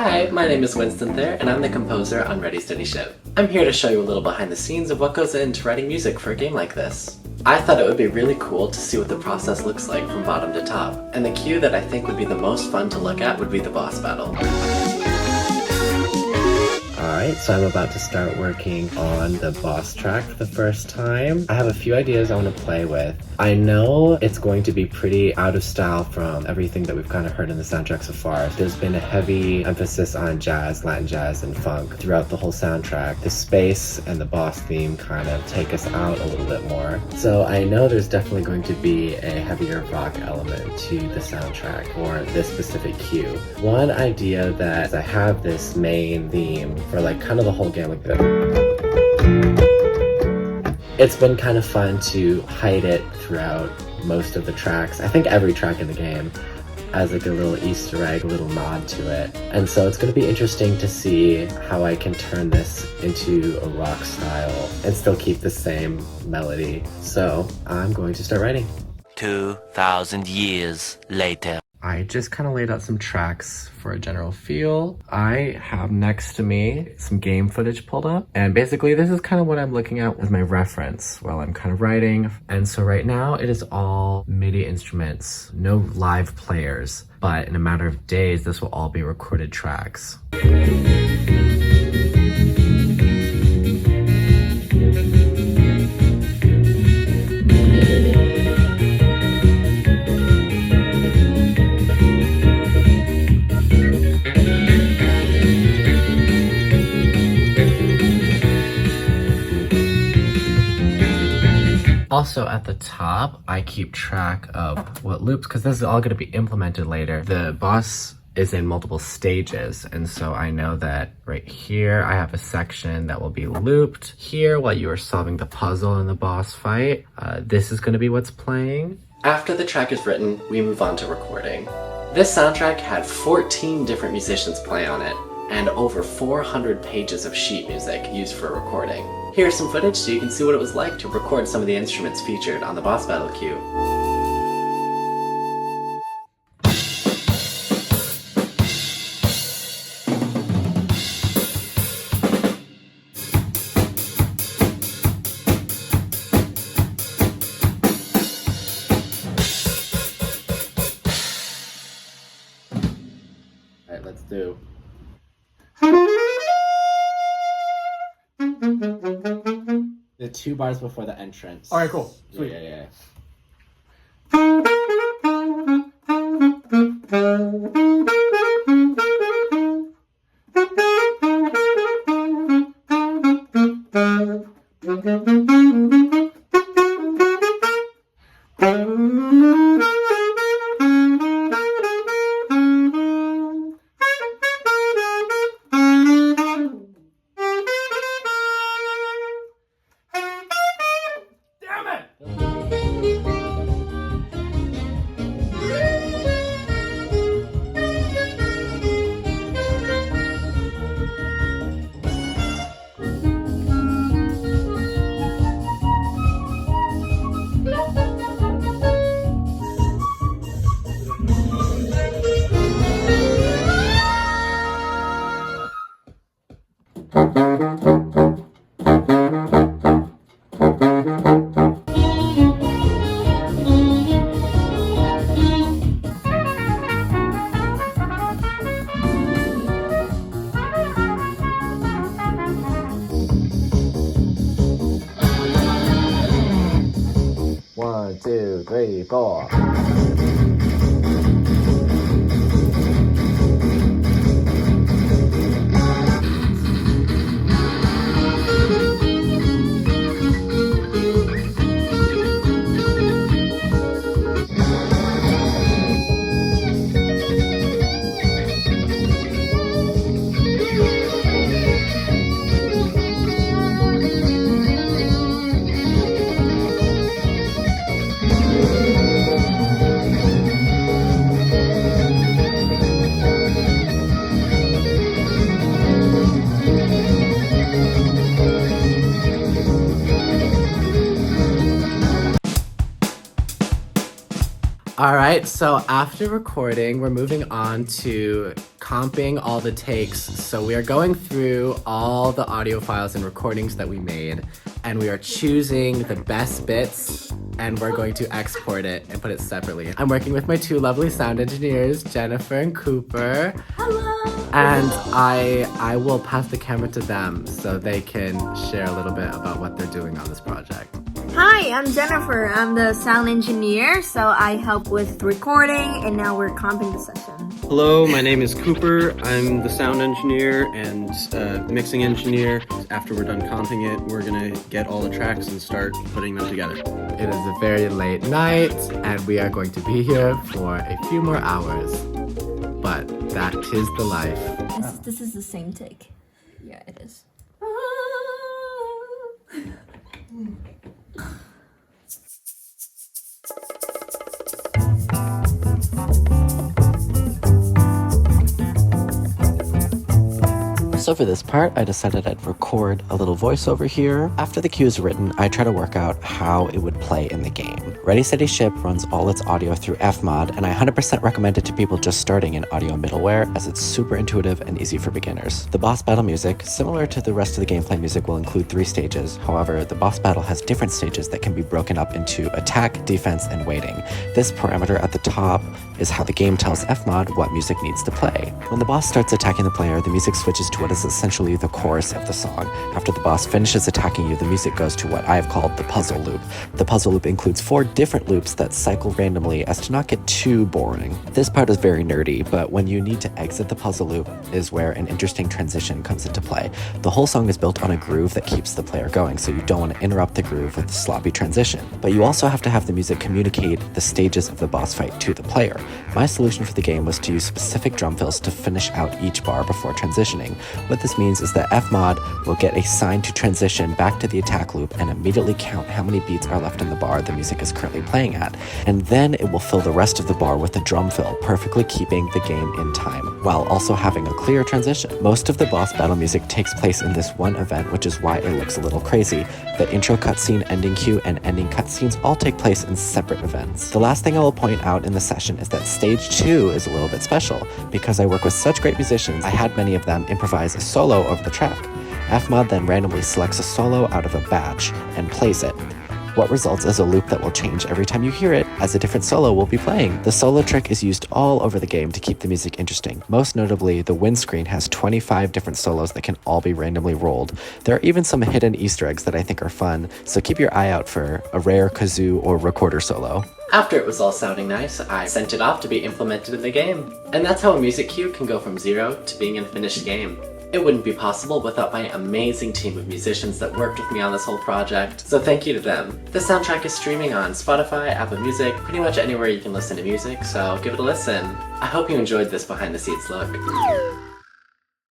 Hi, my name is Winston Thayer, and I'm the composer on Ready Steady Show. I'm here to show you a little behind the scenes of what goes into writing music for a game like this. I thought it would be really cool to see what the process looks like from bottom to top, and the cue that I think would be the most fun to look at would be the boss battle. Alright, so I'm about to start working on the boss track for the first time. I have a few ideas I want to play with. I know it's going to be pretty out of style from everything that we've kind of heard in the soundtrack so far. There's been a heavy emphasis on jazz, Latin jazz, and funk throughout the whole soundtrack. The space and the boss theme kind of take us out a little bit more. So I know there's definitely going to be a heavier rock element to the soundtrack or this specific cue. One idea that I have this main theme for like kind of the whole game like this. It's been kind of fun to hide it throughout most of the tracks. I think every track in the game has like a little Easter egg, a little nod to it. And so it's going to be interesting to see how I can turn this into a rock style and still keep the same melody. So I'm going to start writing. 2,000 years later. I just kind of laid out some tracks for a general feel. I have next to me some game footage pulled up, and basically this is kind of what I'm looking at as my reference while I'm kind of writing. And so right now it is all MIDI instruments, no live players, but in a matter of days this will all be recorded tracks. Also at the top, I keep track of what loops, because this is all going to be implemented later. The boss is in multiple stages, and so I know that right here I have a section that will be looped here while you are solving the puzzle in the boss fight. This is going to be what's playing. After the track is written, we move on to recording. This soundtrack had 14 different musicians play on it, and over 400 pages of sheet music used for recording. Here's some footage so you can see what it was like to record some of the instruments featured on the boss battle cue. Alright, let's do. The 2 bars before the entrance. Alright, cool. Sweet. Yeah. One, two, three, four. Alright, so after recording, we're moving on to comping all the takes. So we are going through all the audio files and recordings that we made, and we are choosing the best bits, and we're going to export it and put it separately. I'm working with my two lovely sound engineers, Jennifer and Cooper. Hello! And I will pass the camera to them so they can share a little bit about what they're doing on this project. Hi, I'm Jennifer. I'm the sound engineer, so I help with recording, and now we're comping the session. Hello, my name is Cooper. I'm the sound engineer and mixing engineer. After we're done comping it, we're gonna get all the tracks and start putting them together. It is a very late night, and we are going to be here for a few more hours. But that is the life. This is the same take. Yeah, it is. So for this part, I decided I'd record a little voiceover here. After the cue is written, I try to work out how it would play in the game. Ready Steady Ship runs all its audio through Fmod, and I 100% recommend it to people just starting in audio middleware, as it's super intuitive and easy for beginners. The boss battle music, similar to the rest of the gameplay music, will include 3 stages. However, the boss battle has different stages that can be broken up into attack, defense, and waiting. This parameter at the top is how the game tells Fmod what music needs to play. When the boss starts attacking the player, the music switches to what is essentially the chorus of the song. After the boss finishes attacking you, the music goes to what I have called the puzzle loop. The puzzle loop includes 4 different loops that cycle randomly as to not get too boring. This part is very nerdy, but when you need to exit the puzzle loop is where an interesting transition comes into play. The whole song is built on a groove that keeps the player going, so you don't want to interrupt the groove with a sloppy transition. But you also have to have the music communicate the stages of the boss fight to the player. My solution for the game was to use specific drum fills to finish out each bar before transitioning. What this means is that Fmod will get a sign to transition back to the attack loop and immediately count how many beats are left in the bar the music is currently playing at, and then it will fill the rest of the bar with a drum fill, perfectly keeping the game in time, while also having a clear transition. Most of the boss battle music takes place in this one event, which is why it looks a little crazy. The intro cutscene, ending cue, and ending cutscenes all take place in separate events. The last thing I will point out in the session is that stage 2 is a little bit special. Because I work with such great musicians, I had many of them improvise a solo of the track. Fmod then randomly selects a solo out of a batch and plays it. What results is a loop that will change every time you hear it, as a different solo will be playing. The solo trick is used all over the game to keep the music interesting. Most notably, the windscreen has 25 different solos that can all be randomly rolled. There are even some hidden Easter eggs that I think are fun, so keep your eye out for a rare kazoo or recorder solo. After it was all sounding nice, I sent it off to be implemented in the game. And that's how a music cue can go from 0 to being a finished game. It wouldn't be possible without my amazing team of musicians that worked with me on this whole project, so thank you to them. The soundtrack is streaming on Spotify, Apple Music, pretty much anywhere you can listen to music, so give it a listen. I hope you enjoyed this behind the scenes look.